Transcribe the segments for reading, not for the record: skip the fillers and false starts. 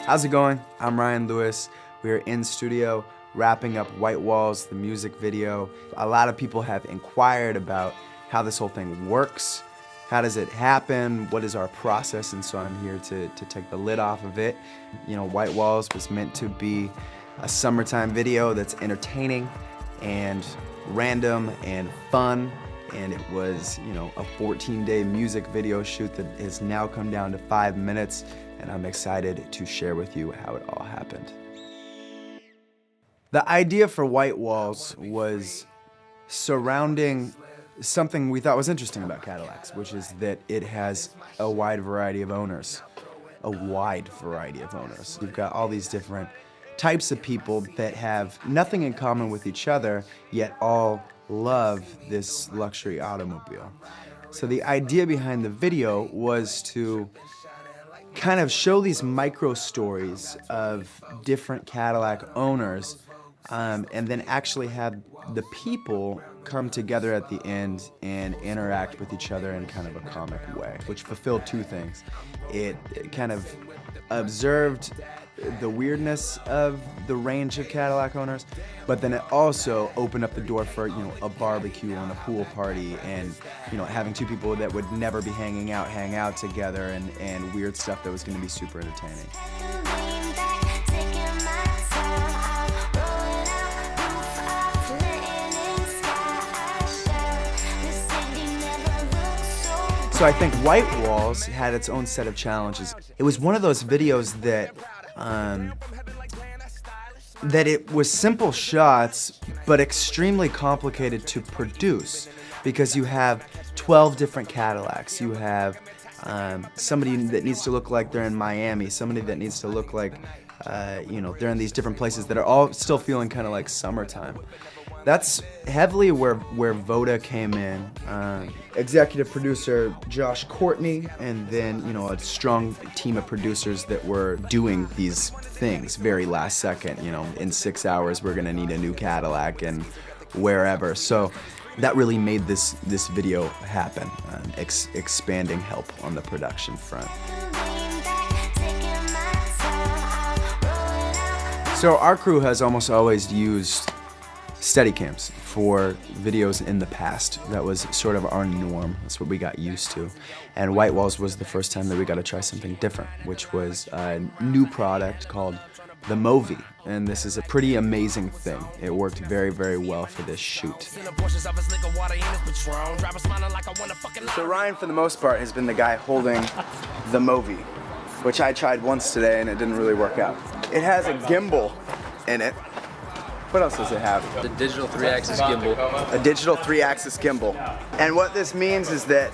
How's it going? I'm Ryan Lewis. We're in studio wrapping up White Walls, the music video. A lot of people have inquired about how this whole thing works. How does it happen? What is our process? And so I'm here to take the lid off of it. You know, White Walls was meant to be a summertime video that's entertaining and random and fun. And it was, you know, a 14-day music video shoot that has now come down to 5 minutes. And I'm excited to share with you how it all happened. The idea for White Walls was surrounding something we thought was interesting about Cadillacs, which is that it has a wide variety of owners. You've got all these different types of people that have nothing in common with each other, yet all love this luxury automobile. So the idea behind the video was to kind of show these micro stories of different Cadillac owners and then actually have the people come together at the end and interact with each other in kind of a comic way, which fulfilled two things. It kind of observed the weirdness of the range of Cadillac owners, but then it also opened up the door for, you know, a barbecue and a pool party and, you know, having two people that would never be hang out together and weird stuff that was going to be super entertaining. So I think White Walls had its own set of challenges. It was one of those videos that it was simple shots, but extremely complicated to produce because you have 12 different Cadillacs. You have somebody that needs to look like they're in Miami, somebody that needs to look like, you know, they're in these different places that are all still feeling kind of like summertime. That's heavily where Voda came in. Executive producer Josh Courtney, and then, you know, a strong team of producers that were doing these things very last second. You know, in 6 hours we're gonna need a new Cadillac and wherever. So that really made this video happen, expanding help on the production front. So our crew has almost always used Steadicams for videos in the past. That was sort of our norm. That's what we got used to. And White Walls was the first time that we got to try something different, which was a new product called the Movi. And this is a pretty amazing thing. It worked very, very well for this shoot. So Ryan, for the most part, has been the guy holding the Movi, which I tried once today and it didn't really work out. It has a gimbal in it. What else does it have? The digital 3-axis gimbal. A digital 3-axis gimbal. And what this means is that,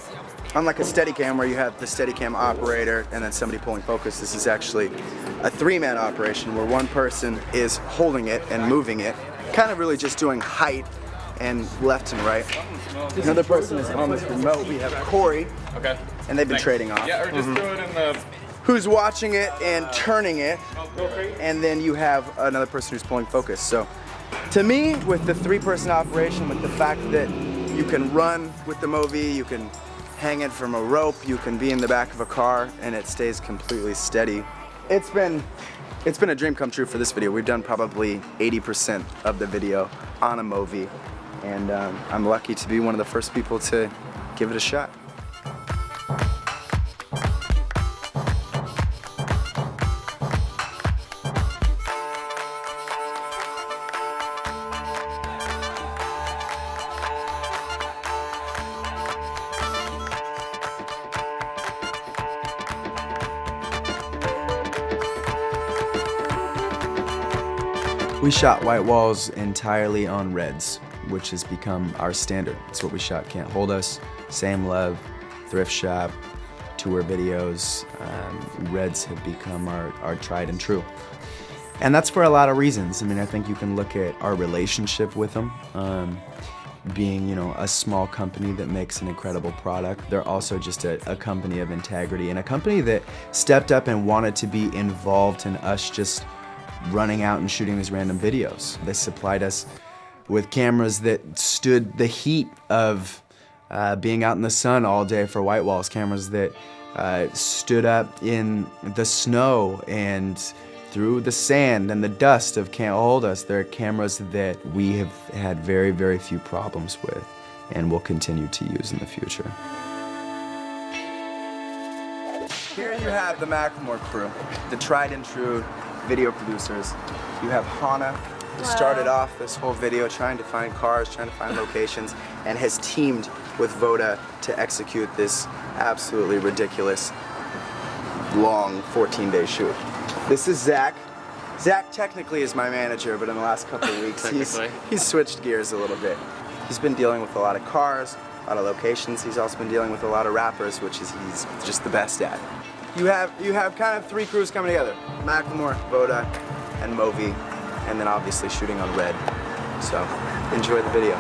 unlike a Steadicam where you have the Steadicam operator and then somebody pulling focus, this is actually a 3-man operation where one person is holding it and moving it, kind of really just doing height and left and right. Another person is on this remote. We have Corey, and they've been trading off. Yeah, or just throw it in the... Who's watching it and turning it, and then you have another person who's pulling focus. So, to me, with the 3-person operation, with the fact that you can run with the Movi, you can hang it from a rope, you can be in the back of a car, and it stays completely steady. It's been a dream come true for this video. We've done probably 80% of the video on a Movi, and I'm lucky to be one of the first people to give it a shot. We shot White Walls entirely on Reds, which has become our standard. It's what we shot Can't Hold Us, Same Love, Thrift Shop, tour videos. Reds have become our tried and true. And that's for a lot of reasons. I mean, I think you can look at our relationship with them. Being, you know, a small company that makes an incredible product. They're also just a company of integrity and a company that stepped up and wanted to be involved in us just running out and shooting these random videos. They supplied us with cameras that stood the heat of being out in the sun all day for White Walls, cameras that stood up in the snow and through the sand and the dust of Can't Hold Us. They're cameras that we have had very, very few problems with and will continue to use in the future. Here you have the Macklemore crew, the tried and true video producers. You have Hannah, who started off this whole video trying to find cars, trying to find locations, and has teamed with Voda to execute this absolutely ridiculous, long 14-day shoot. This is Zach. Zach technically is my manager, but in the last couple of weeks, he's switched gears a little bit. He's been dealing with a lot of cars, a lot of locations. He's also been dealing with a lot of rappers, which he's just the best at. You have kind of three crews coming together: Macklemore, Voda, and Movi, and then obviously shooting on Red. So enjoy the video.